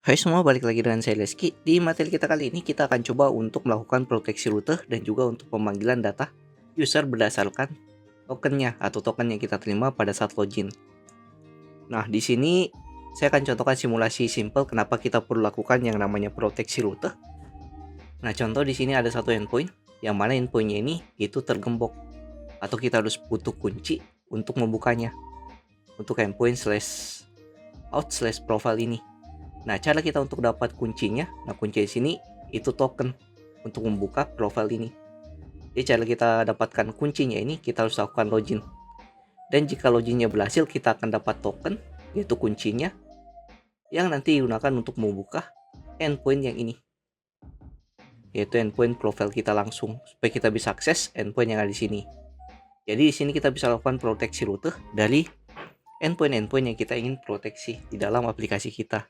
Hai semua, balik lagi dengan saya Leski. Di materi kita kali ini kita akan coba untuk melakukan proteksi rute dan juga untuk pemanggilan data user berdasarkan tokennya atau token yang kita terima pada saat login. Nah, di sini saya akan contohkan simulasi simple kenapa kita perlu lakukan yang namanya proteksi rute. Nah, contoh di sini ada satu endpoint yang mana endpointnya ini itu tergembok atau kita harus butuh kunci untuk membukanya untuk endpoint slash out slash profile ini. Nah, cara kita untuk dapat kuncinya, nah kunci di sini itu token untuk membuka profile ini. Jadi cara kita dapatkan kuncinya ini kita harus lakukan login. Dan jika loginnya berhasil, kita akan dapat token yaitu kuncinya yang nanti digunakan untuk membuka endpoint yang ini. Yaitu endpoint profile kita langsung supaya kita bisa akses endpoint yang ada di sini. Jadi di sini kita bisa lakukan proteksi rute dari endpoint-endpoint yang kita ingin proteksi di dalam aplikasi kita.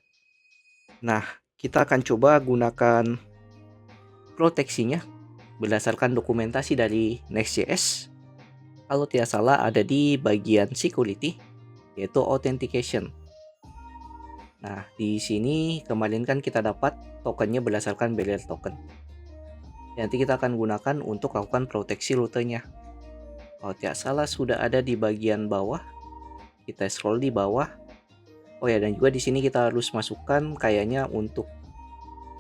Nah, kita akan coba gunakan proteksinya berdasarkan dokumentasi dari Next.js. Kalau tidak salah ada di bagian security, yaitu authentication. Nah, di sini kemarin kan kita dapat tokennya berdasarkan barrier token. Nanti kita akan gunakan untuk lakukan proteksi rutenya. Kalau tidak salah sudah ada di bagian bawah. Kita scroll di bawah. Oh ya, dan juga di sini kita harus masukkan kayaknya untuk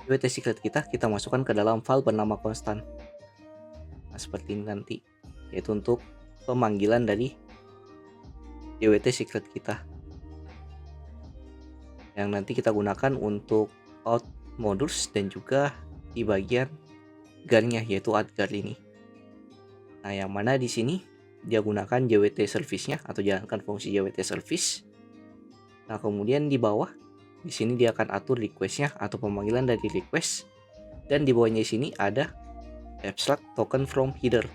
JWT secret kita masukkan ke dalam file bernama constant. Nah, seperti ini nanti, yaitu untuk pemanggilan dari JWT secret kita yang nanti kita gunakan untuk out modus dan juga di bagian gar-nya yaitu add gar ini. Nah, yang mana di sini dia gunakan JWT service-nya atau jalankan fungsi JWT service. Nah, kemudian di bawah di sini dia akan atur request-nya atau pemanggilan dari request, dan di bawahnya di sini ada abstract token from header,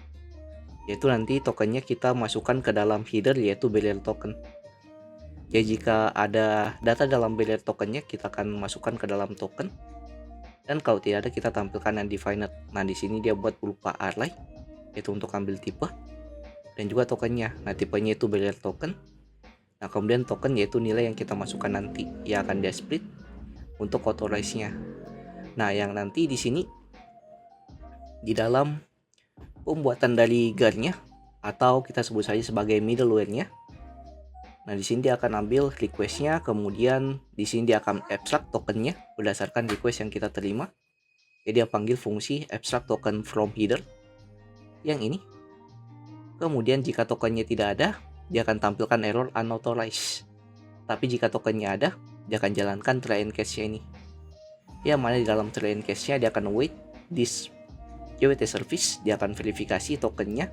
yaitu nanti tokennya kita masukkan ke dalam header yaitu barrier token. Jadi jika ada data dalam barrier tokennya kita akan masukkan ke dalam token, dan kalau tidak ada kita tampilkan undefined. Nah, di sini dia buat berupa array yaitu untuk ambil tipe dan juga tokennya. Nah, tipenya itu barrier token. Nah, kemudian token yaitu nilai yang kita masukkan nanti yang akan dia split untuk authorize-nya. Nah, yang nanti di sini di dalam pembuatan dari gar-nya atau kita sebut saja sebagai middleware-nya. Nah, di sini dia akan ambil request-nya, kemudian di sini dia akan abstract tokennya berdasarkan request yang kita terima. Jadi dia panggil fungsi abstract token from header yang ini. Kemudian jika tokennya tidak ada, dia akan tampilkan error unauthorized. Tapi jika tokennya ada, dia akan jalankan try and catch-nya ini. Yang mana di dalam try and catch-nya dia akan wait this JWT service, dia akan verifikasi tokennya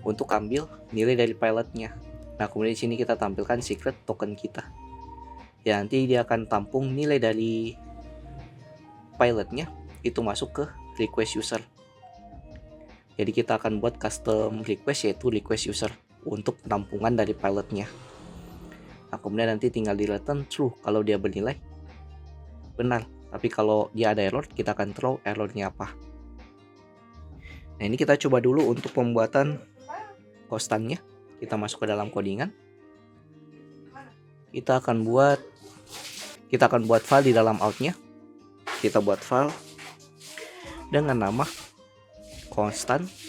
untuk ambil nilai dari pilotnya. Nah, kemudian di sini kita tampilkan secret token kita. Ya, nanti dia akan tampung nilai dari pilotnya itu masuk ke request user. Jadi kita akan buat custom request yaitu request user untuk penampungan dari pilotnya. Nah, kemudian nanti tinggal di return true kalau dia bernilai benar. Tapi kalau dia ada error, kita akan throw errornya apa. Nah, ini kita coba dulu untuk pembuatan constantnya. Kita masuk ke dalam codingan. Kita akan buat file di dalam outnya. Kita buat file dengan nama constant.ts.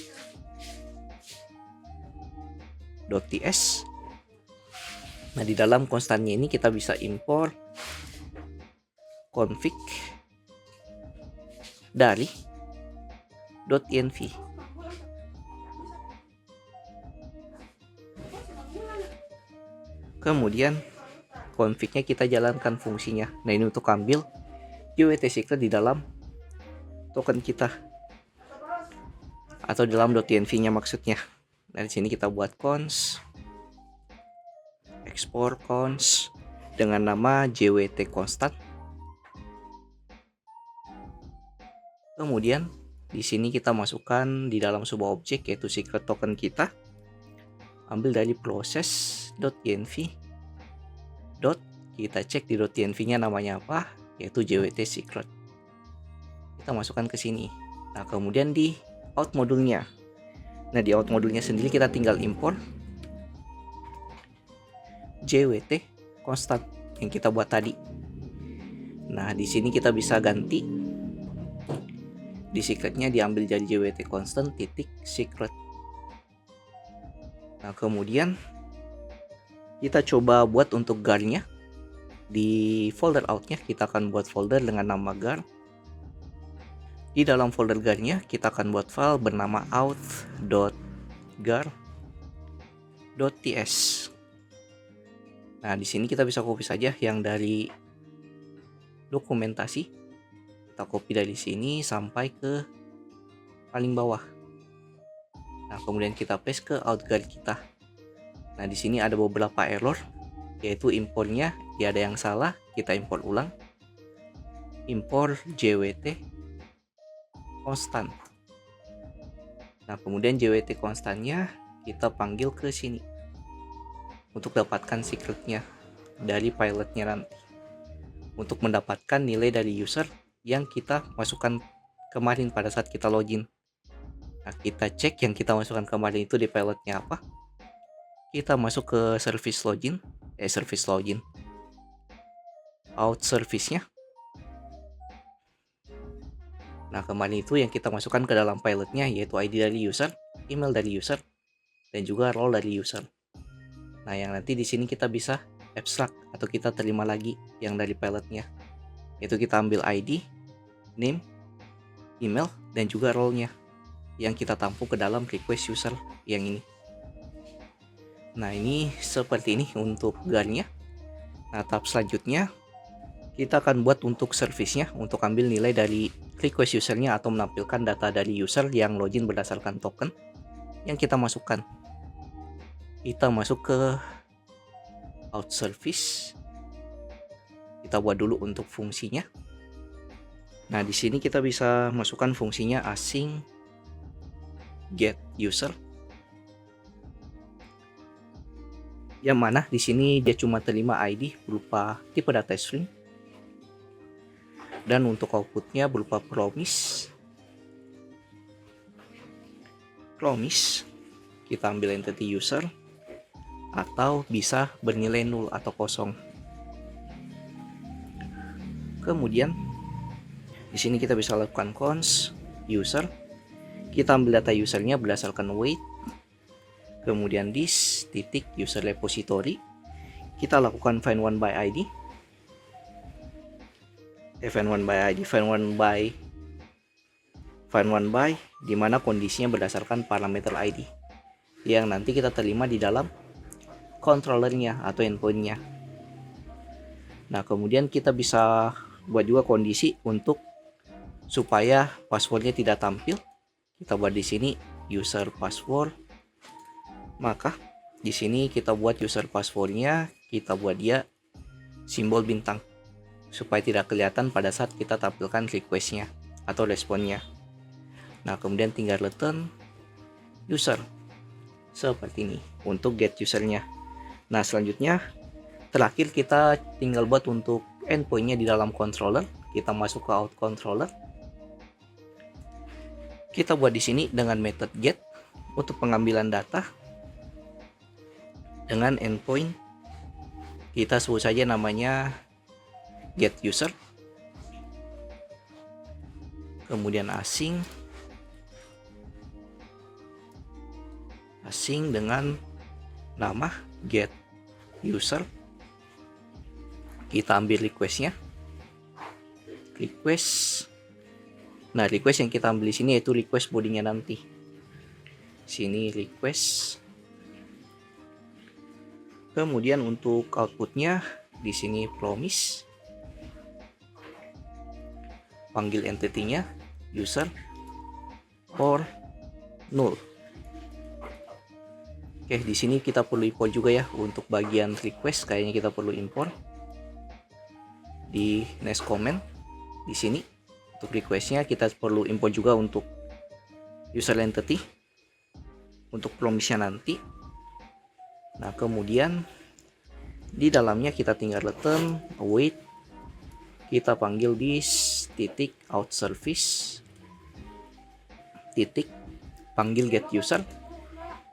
Nah, di dalam constantnya ini kita bisa import config dari .env. Kemudian config-nya kita jalankan fungsinya. Nah, ini untuk ambil JWT secret di dalam token kita atau dalam .env-nya maksudnya. Nah, di sini kita buat cons export cons dengan nama JWT constant. Kemudian di sini kita masukkan di dalam sebuah objek yaitu secret token kita. Ambil dari process.env. Kita cek di .env-nya namanya apa, yaitu JWT secret. Kita masukkan ke sini. Nah, kemudian di out modulnya. Nah, di out modulnya sendiri kita tinggal import JWT constant yang kita buat tadi. Nah, di sini kita bisa ganti di secretnya, diambil jadi JWT constant titik secret. Nah, kemudian kita coba buat untuk gar-nya. Di folder outnya kita akan buat folder dengan nama gar. Di dalam folder gar-nya kita akan buat file bernama out.gar.ts. Nah, di sini kita bisa copy saja yang dari dokumentasi. Kita copy dari sini sampai ke paling bawah. Nah, kemudian kita paste ke outgar kita. Nah, di sini ada beberapa error, yaitu impornya ada yang salah, kita import ulang. Import JWT constant. Nah, kemudian JWT constantnya kita panggil ke sini untuk dapatkan secretnya dari pilotnya nanti, untuk mendapatkan nilai dari user yang kita masukkan kemarin pada saat kita login. Nah, kita cek yang kita masukkan kemarin itu di pilotnya apa. Kita masuk ke service login, out service-nya. Nah, kemarin itu yang kita masukkan ke dalam pilotnya yaitu ID dari user, email dari user, dan juga role dari user. Nah, yang nanti di sini kita bisa abstract atau kita terima lagi yang dari pilotnya, yaitu kita ambil ID, name, email, dan juga role-nya yang kita tampung ke dalam request user yang ini. Nah, ini seperti ini untuk gar-nya. Nah, tahap selanjutnya kita akan buat untuk service-nya, untuk ambil nilai dari request usernya atau menampilkan data dari user yang login berdasarkan token yang kita masukkan. Kita masuk ke out service. Kita buat dulu untuk fungsinya. Nah, di sini kita bisa masukkan fungsinya async get user, yang mana di sini dia cuma terima ID berupa tipe data string, dan untuk outputnya berupa promise. Kita ambil entity user atau bisa bernilai 0 atau kosong. Kemudian di sini kita bisa lakukan const user. Kita ambil data usernya berdasarkan weight. Kemudian this titik user repository. Kita lakukan find one by ID. Find one by di mana kondisinya berdasarkan parameter ID yang nanti kita terima di dalam controllernya atau endpointnya. Nah, kemudian kita bisa buat juga kondisi untuk supaya passwordnya tidak tampil. Kita buat di sini user password. Maka di sini kita buat user passwordnya, kita buat dia simbol bintang supaya tidak kelihatan pada saat kita tampilkan requestnya atau responnya. Nah, kemudian tinggal return user seperti ini untuk get usernya. Nah, selanjutnya terakhir kita tinggal buat untuk endpointnya di dalam controller. Kita masuk ke out controller. Kita buat di sini dengan method get untuk pengambilan data dengan endpoint. Kita sebut saja namanya get user. Kemudian async dengan nama get user. Kita ambil requestnya. Nah, request yang kita ambil di sini yaitu request bodinya nanti. Sini request. Kemudian untuk outputnya di sini promise. Panggil entity-nya user or null. Oke, di sini kita perlu import juga ya untuk bagian request, kayaknya kita perlu import di next comment. Di sini untuk requestnya kita perlu import juga untuk user entity untuk promise-nya nanti. Nah, kemudian di dalamnya kita tinggal return await. Kita panggil this titik out service titik panggil get user,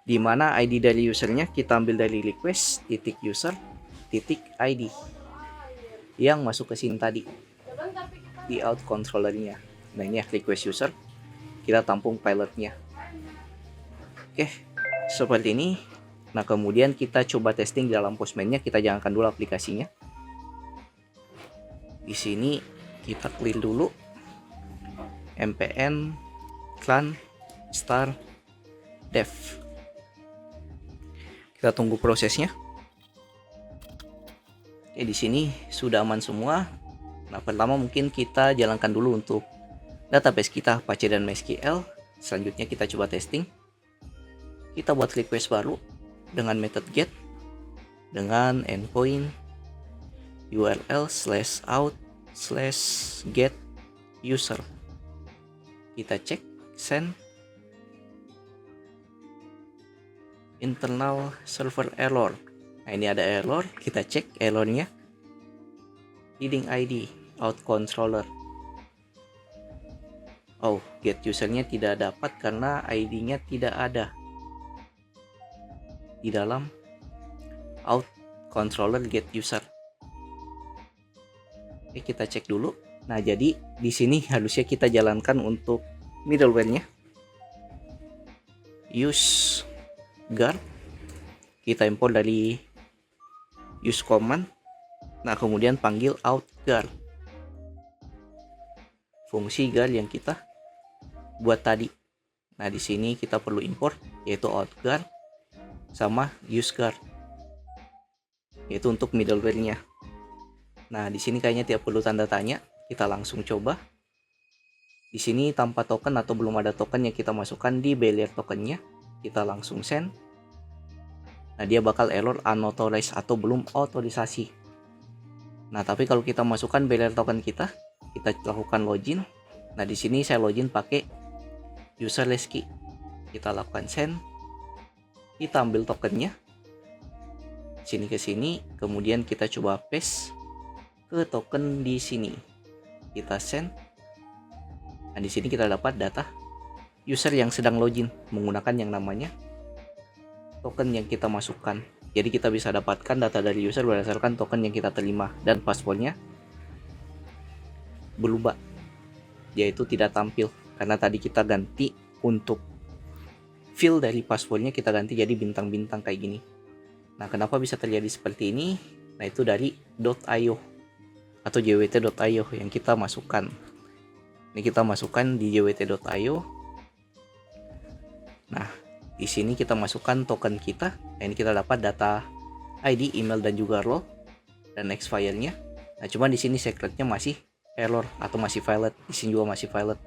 di mana ID dari usernya kita ambil dari request titik user titik ID yang masuk ke sini tadi. di out controllernya. Nah ini ya request user, kita tampung pilotnya. Oke, seperti ini. Nah kemudian kita coba testing di dalam Postman-nya, kita jalankan dulu aplikasinya. Di sini kita clear dulu npm clan star dev. Kita tunggu prosesnya. Oke, di sini sudah aman semua. Nah, pertama mungkin kita jalankan dulu untuk database kita Apache dan MySQL. Selanjutnya kita coba testing. Kita buat request baru dengan method get dengan endpoint url/out/get user. Kita cek send internal server error. Nah ini ada error, kita cek errornya. Leading ID out controller. Oh, get usernya tidak dapat karena ID-nya tidak ada di dalam out controller get user. Oke, kita cek dulu. Nah, jadi di sini harusnya kita jalankan untuk middleware-nya. Use guard. Kita import dari use command. Nah, kemudian panggil out guard. Fungsi guard yang kita buat tadi. Nah, di sini kita perlu import yaitu out guard sama use guard. Yaitu untuk middleware-nya. Nah, di sini kayaknya tidak perlu tanda tanya. Kita langsung coba. Di sini tanpa token atau belum ada token yang kita masukkan di Beelier tokennya, kita langsung send. Nah, dia bakal error unauthorized atau belum otorisasi. Nah, tapi kalau kita masukkan Beelier token kita lakukan login. Nah, di sini saya login pakai userless key. Kita lakukan send. Kita ambil tokennya. Sini ke sini, kemudian kita coba paste ke token di sini. Kita send. Nah, di sini kita dapat data user yang sedang login menggunakan yang namanya token yang kita masukkan. Jadi kita bisa dapatkan data dari user berdasarkan token yang kita terima, dan passwordnya berubah, yaitu tidak tampil karena tadi kita ganti untuk field dari passwordnya, kita ganti jadi bintang-bintang kayak gini. Nah, kenapa bisa terjadi seperti ini? Nah, itu dari .io atau jwt.io yang kita masukkan. Ini kita masukkan di jwt.io. Nah, di sini kita masukkan token kita. Nah, ini kita dapat data ID, email, dan juga role dan expirednya. Nah, cuma di sini secretnya masih error atau masih valid. Di sini juga masih valid,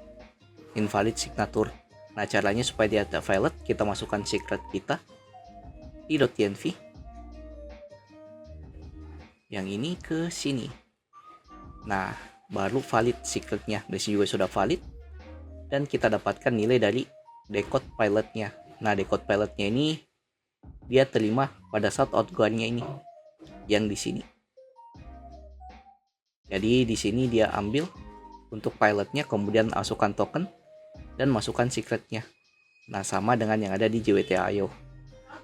invalid signature. Nah, caranya supaya dia tidak valid, kita masukkan secret kita di .env yang ini ke sini. Nah, baru valid secretnya. Di sini juga sudah valid, dan kita dapatkan nilai dari decode pilotnya. Nah, decode pilotnya ini dia terima pada saat outgoingnya ini yang di sini. Jadi di sini dia ambil untuk pilotnya, kemudian masukkan token dan masukkan secretnya. Nah, sama dengan yang ada di jwt.io.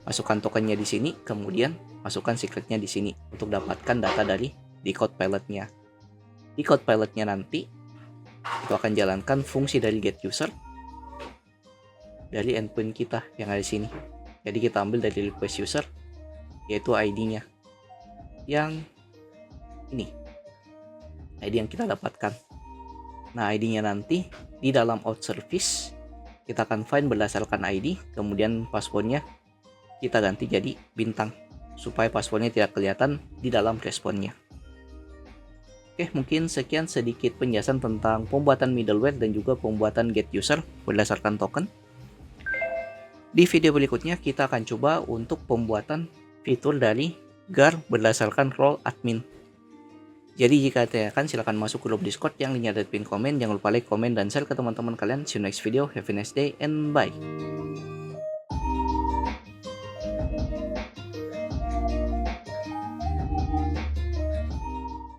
Masukkan tokennya di sini, kemudian masukkan secretnya di sini untuk dapatkan data dari decode pilotnya. Decode pilotnya nanti itu akan jalankan fungsi dari get user dari endpoint kita yang ada di sini. Jadi kita ambil dari request user yaitu ID-nya yang ini, ID yang kita dapatkan. Nah, ID-nya nanti di dalam out service kita akan find berdasarkan ID, kemudian passwordnya kita ganti jadi bintang supaya passwordnya tidak kelihatan di dalam responnya. Oke, mungkin sekian sedikit penjelasan tentang pembuatan middleware dan juga pembuatan get user berdasarkan token. Di video berikutnya kita akan coba untuk pembuatan fitur dari guard berdasarkan role admin. Jadi jika ditanyakan silahkan masuk ke grup Discord yang linknya ada di pin komen. Jangan lupa like, komen, dan share ke teman-teman kalian. See you next video. Have a nice day and bye.